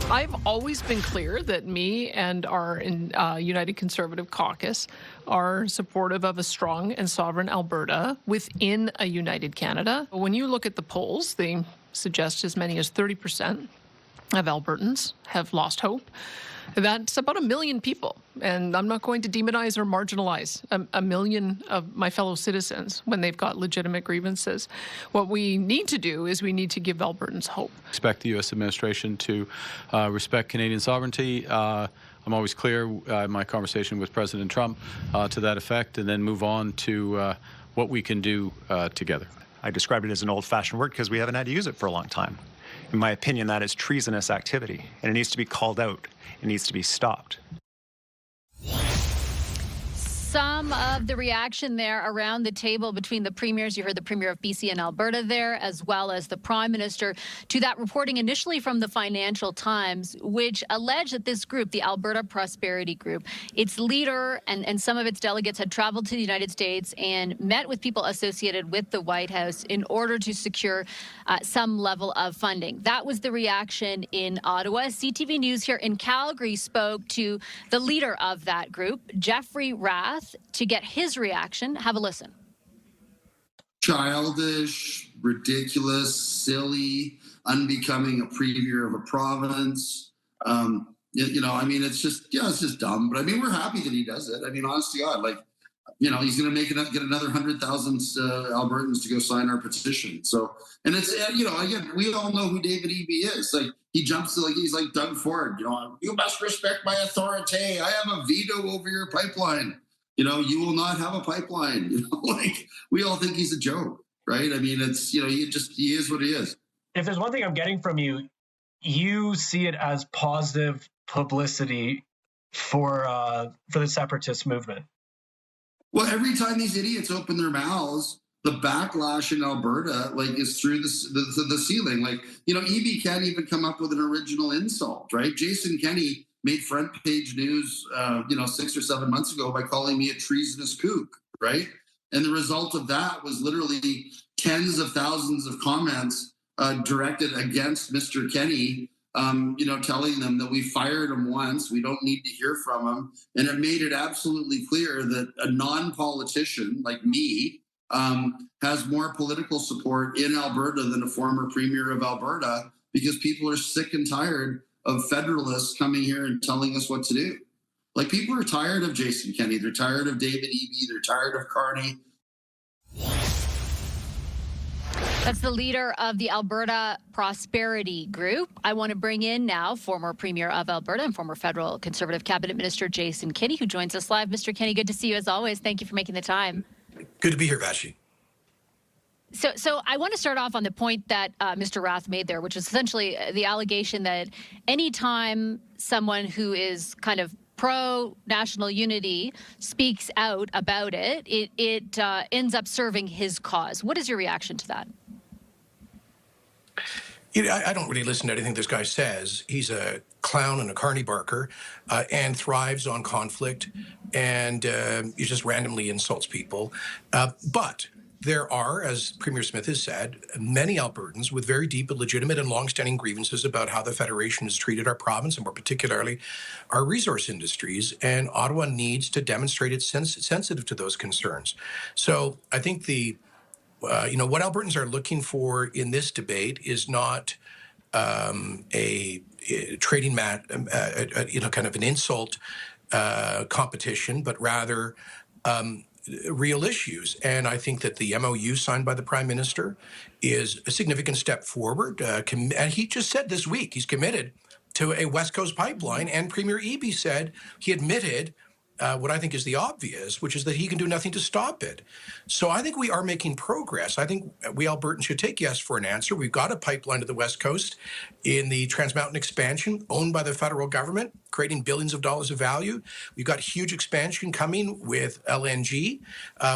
I've always been clear that me and our United Conservative Caucus are supportive of a strong and sovereign Alberta within a united Canada. When you look at the polls, they suggest as many as 30% of Albertans have lost hope. That's about 1 million people, and I'm not going to demonize or marginalize a million of my fellow citizens when they've got legitimate grievances. What we need to do is we need to give Albertans hope. Expect the U.S. administration to respect Canadian sovereignty. I'm always clear in my conversation with President Trump to that effect, and then move on to what we can do together. I described it as an old-fashioned word because we haven't had to use it for a long time. In my opinion, that is treasonous activity, and it needs to be called out. It needs to be stopped. Some of the reaction there around the table between the premiers, you heard the Premier of BC and Alberta there, as well as the Prime Minister, to that reporting initially from the Financial Times, which alleged that this group, the Alberta Prosperity Group, its leader and some of its delegates had traveled to the United States and met with people associated with the White House in order to secure some level of funding. That was the reaction in Ottawa. CTV News here in Calgary spoke to the leader of that group, Jeffrey Rath, to get his reaction. Have a listen. Childish, ridiculous, silly, unbecoming a premier of a province. It's just dumb. But I mean, we're happy that he does it. I mean, honest to God, he's going to get another 100,000 Albertans to go sign our petition. So, and it's, again, we all know who David Eby is. Like, he jumps to, he's like Doug Ford, you must respect my authority. I have a veto over your pipeline. You will not have a pipeline. We all think he's a joke, right? I mean, it's, he is what he is. If there's one thing I'm getting from you, you see it as positive publicity for the separatist movement. Well, every time these idiots open their mouths, the backlash in Alberta, is through the ceiling. Eby can't even come up with an original insult, right? Jason Kenney made front page news, 6 or 7 months ago by calling me a treasonous kook, right? And the result of that was literally tens of thousands of comments directed against Mr. Kenney, telling them that we fired him once, we don't need to hear from him. And it made it absolutely clear that a non-politician like me has more political support in Alberta than a former premier of Alberta, because people are sick and tired of federalists coming here and telling us what to do. People are tired of Jason Kenney. They're tired of David Eby. They're tired of Carney. That's the leader of the Alberta Prosperity Group. I want to bring in now former Premier of Alberta and former federal Conservative Cabinet Minister Jason Kenney, who joins us live. Mr. Kenney, good to see you as always. Thank you for making the time. Good to be here, Vashi. So I want to start off on the point that Mr. Rath made there, which is essentially the allegation that anytime someone who is kind of pro-national unity speaks out about it, it ends up serving his cause. What is your reaction to that? I don't really listen to anything this guy says. He's a clown and a carny barker and thrives on conflict, and he just randomly insults people. But there are, as Premier Smith has said, many Albertans with very deep, legitimate and longstanding grievances about how the Federation has treated our province, and more particularly our resource industries, and Ottawa needs to demonstrate it's sensitive to those concerns. So I think what Albertans are looking for in this debate is not a trading mat, kind of an insult competition, but rather real issues. And I think that the MOU signed by the Prime Minister is a significant step forward. And he just said this week he's committed to a West Coast pipeline, and Premier Eby said he admitted what I think is the obvious, which is that he can do nothing to stop it. So I think we are making progress. I think we Albertans should take yes for an answer. We've got a pipeline to the West Coast in the Trans Mountain expansion owned by the federal government, creating billions of dollars of value. We've got huge expansion coming with LNG.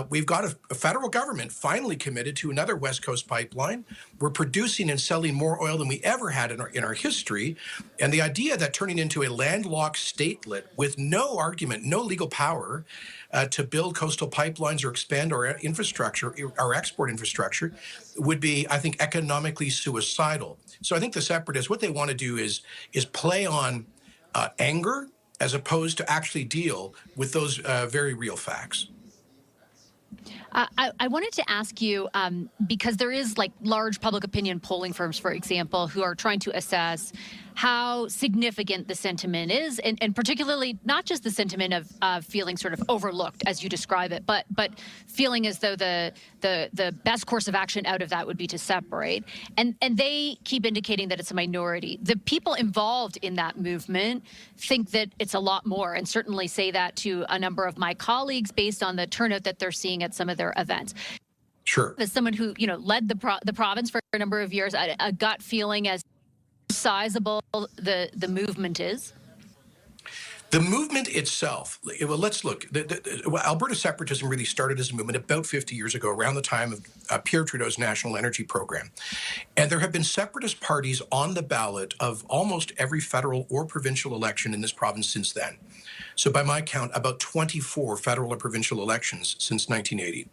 We've got a federal government finally committed to another West Coast pipeline. We're producing and selling more oil than we ever had in our history. And the idea that turning into a landlocked statelet with no argument, no legal power to build coastal pipelines or expand our infrastructure, our export infrastructure, would be, I think, economically suicidal. So I think the Separatists, what they want to do is play on anger as opposed to actually deal with those very real facts. I wanted to ask you, because there is like large public opinion polling firms, for example, who are trying to assess how significant the sentiment is, and particularly not just the sentiment of feeling sort of overlooked, as you describe it, but feeling as though the best course of action out of that would be to separate. And they keep indicating that it's a minority. The people involved in that movement think that it's a lot more, and certainly say that to a number of my colleagues based on the turnout that they're seeing at some of their events. Sure. As someone who, led the province for a number of years, a gut feeling as sizable the movement is? The movement itself, well, let's look. Alberta separatism really started as a movement about 50 years ago, around the time of Pierre Trudeau's National Energy Program. And there have been separatist parties on the ballot of almost every federal or provincial election in this province since then. So by my count, about 24 federal or provincial elections since 1980,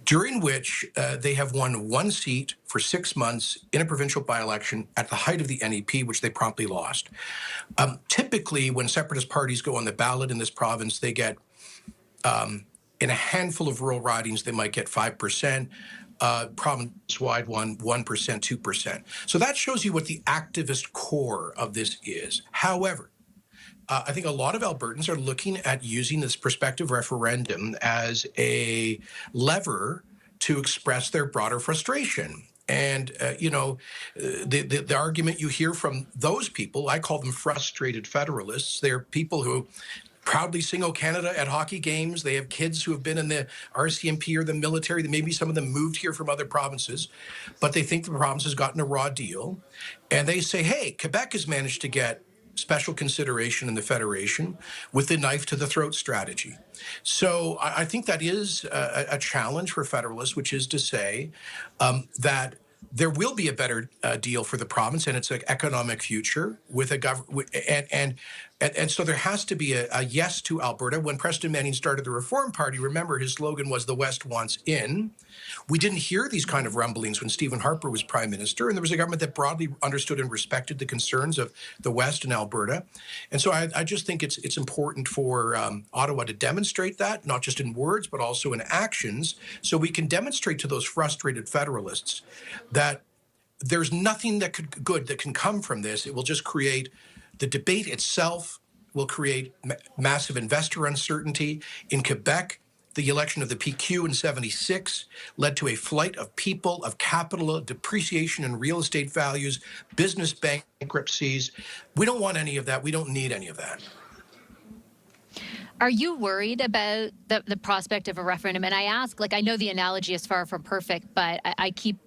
during which they have won one seat for 6 months in a provincial by-election at the height of the NEP, which they promptly lost. Typically, when separatist parties go on the ballot in this province, they get, in a handful of rural ridings, they might get 5%. Province-wide one, 1%, 2%. So that shows you what the activist core of this is. However, I think a lot of Albertans are looking at using this prospective referendum as a lever to express their broader frustration. And, the argument you hear from those people, I call them frustrated federalists. They're people who proudly sing "O Canada" at hockey games. They have kids who have been in the RCMP or the military. Maybe some of them moved here from other provinces, but they think the province has gotten a raw deal. And they say, hey, Quebec has managed to get special consideration in the Federation with the knife to the throat strategy. So I think that is a challenge for federalists, which is to say that there will be a better deal for the province and its economic future with a government, and so there has to be a yes to Alberta. When Preston Manning started the Reform Party, remember his slogan was "The West wants in." We didn't hear these kind of rumblings when Stephen Harper was Prime Minister, and there was a government that broadly understood and respected the concerns of the West and Alberta. And so I just think it's important for Ottawa to demonstrate that, not just in words, but also in actions, so we can demonstrate to those frustrated federalists that there's nothing good that can come from this. It will just create, the debate itself will create massive investor uncertainty. In Quebec, the election of the PQ in '76 led to a flight of people, of capital, depreciation in real estate values, business bankruptcies. We don't want any of that. We don't need any of that. Are you worried about the prospect of a referendum? And I ask, I know the analogy is far from perfect, but I keep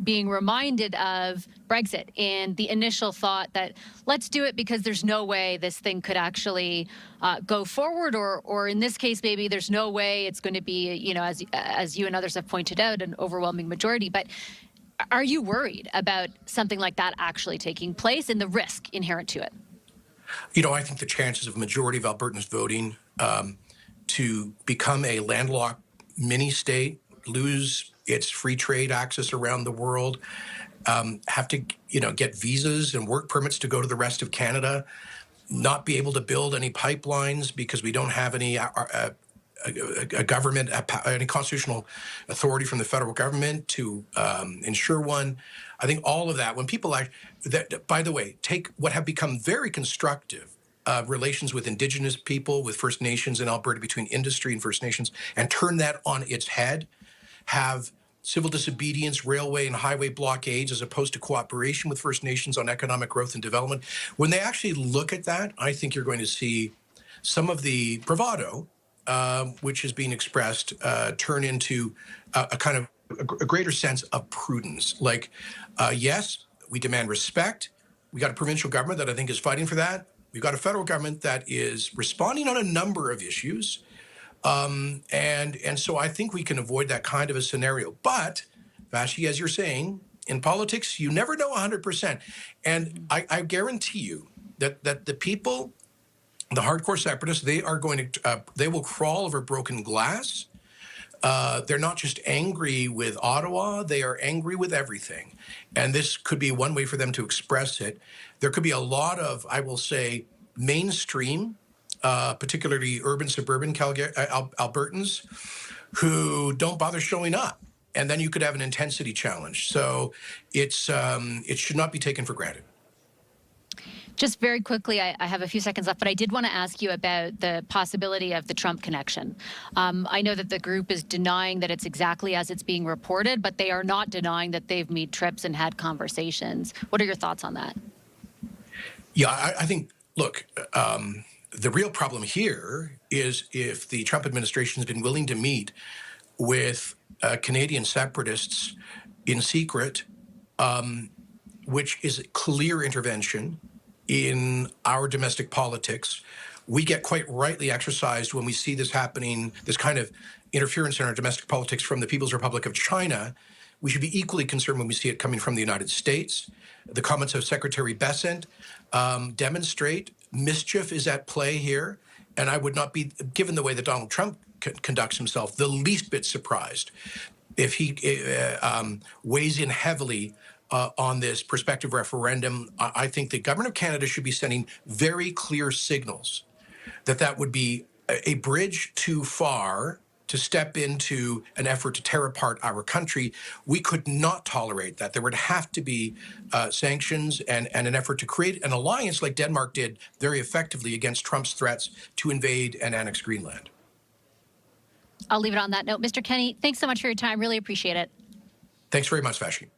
being reminded of Brexit and the initial thought that let's do it because there's no way this thing could actually go forward, or in this case, maybe there's no way it's going to be, as you and others have pointed out, an overwhelming majority. But are you worried about something like that actually taking place and the risk inherent to it? I think the chances of a majority of Albertans voting to become a landlocked mini-state, lose its free trade access around the world, have to, get visas and work permits to go to the rest of Canada, not be able to build any pipelines because we don't have any a government, any constitutional authority from the federal government to ensure one. I think all of that, when people by the way, take what have become very constructive relations with Indigenous people, with First Nations in Alberta, between industry and First Nations, and turn that on its head, have civil disobedience, railway and highway blockades, as opposed to cooperation with First Nations on economic growth and development. When they actually look at that, I think you're going to see some of the bravado, which is being expressed, turn into a kind of a greater sense of prudence. Yes, we demand respect. We got a provincial government that I think is fighting for that. We've got a federal government that is responding on a number of issues. And so I think we can avoid that kind of a scenario. But, Vashi, as you're saying, in politics, you never know 100%. And I guarantee you that the people, the hardcore separatists, they are going to, they will crawl over broken glass. They're not just angry with Ottawa, they are angry with everything. And this could be one way for them to express it. There could be a lot of, I will say, mainstream, particularly urban, suburban Albertans who don't bother showing up. And then you could have an intensity challenge. So it should not be taken for granted. Just very quickly, I have a few seconds left, but I did want to ask you about the possibility of the Trump connection. I know that the group is denying that it's exactly as it's being reported, but they are not denying that they've made trips and had conversations. What are your thoughts on that? Yeah, I think, look, the real problem here is if the Trump administration has been willing to meet with Canadian separatists in secret, which is clear intervention in our domestic politics. We get quite rightly exercised when we see this happening, this kind of interference in our domestic politics from the People's Republic of China. We should be equally concerned when we see it coming from the United States. The comments of Secretary Bessent demonstrate mischief is at play here. And I would not be, given the way that Donald Trump conducts himself, the least bit surprised if he weighs in heavily on this prospective referendum. I think the government of Canada should be sending very clear signals that that would be a bridge too far to step into an effort to tear apart our country. We could not tolerate that. There would have to be sanctions and an effort to create an alliance like Denmark did very effectively against Trump's threats to invade and annex Greenland. I'll leave it on that note. Mr. Kenney, thanks so much for your time. Really appreciate it. Thanks very much, Vashi.